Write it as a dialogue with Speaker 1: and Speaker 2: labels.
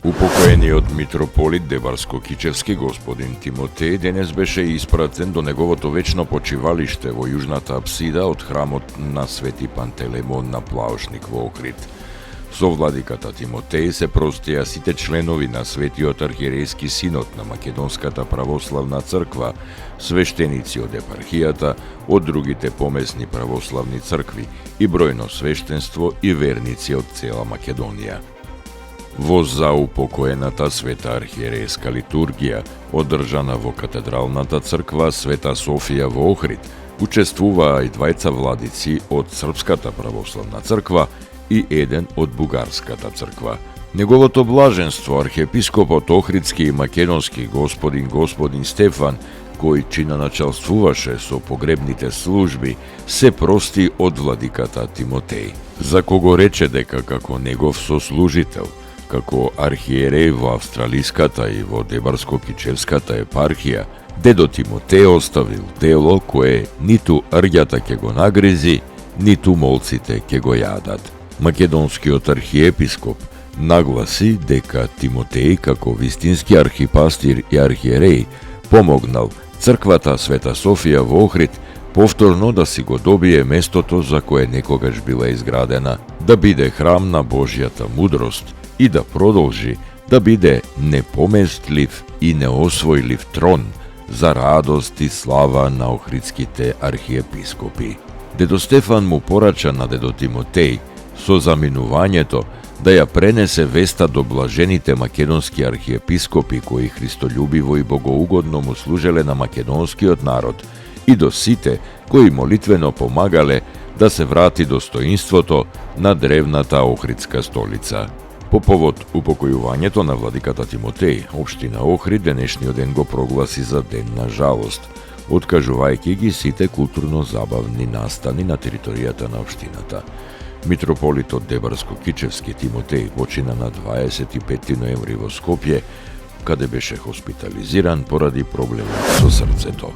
Speaker 1: Упокоениот митрополит Дебарско-Кичевски господин Тимотеј денес беше испратен до неговото вечно почивалиште во јужната апсида од храмот на Свети Пантелеймон на Плаошник во Охрид. Со владиката Тимотеј се простија сите членови на Светиот архиерејски синод на Македонската православна црква, свештеници од епархијата, од другите помесни православни цркви и бројно свештенство и верници од цела Македонија. Во заупокоената света архиерејска литургија, одржана во катедралната црква Света Софија во Охрид, учествуваа и двајца владици од Српската православна црква и еден од Бугарската црква. Неговото блаженство, архиепископот Охридски и македонски господин Стефан, кој чинаначалствуваше со погребните служби, се прости од владиката Тимотеј, за кого рече дека како негов сослужител, како архиереј во Австралиската и во Дебарско-Кичевската епархија, дедо Тимотеј оставил дело кое ниту рѓата ќе го нагризи, ниту молците ќе го јадат. Македонскиот архиепископ нагласи дека Тимотеј како вистински архипастир и архиереј помогнал црквата Света Софија во Охрид повторно да си го добие местото за кое некогаш била изградена, да биде храм на Божјата мудрост и да продолжи да биде непоместлив и неосвојлив трон за радост и слава на охридските архиепископи. Дедо Стефан му порача на дедо Тимотеј со заминувањето да ја пренесе веста до блажените македонски архиепископи кои христољубиво и богоугодно му служеле на македонскиот народ и до сите кои молитвено помагале да се врати достоинството на древната Охридска столица. По повод упокојувањето на владиката Тимотеј, општина Охрид денешниот ден го прогласи за ден на жалост, откажувајќи ги сите културно-забавни настани на територијата на општината. Митрополитот Дебарско-Кичевски Тимотеј почина на 25 ноември во Скопје, каде беше хоспитализиран поради проблеми со срцето.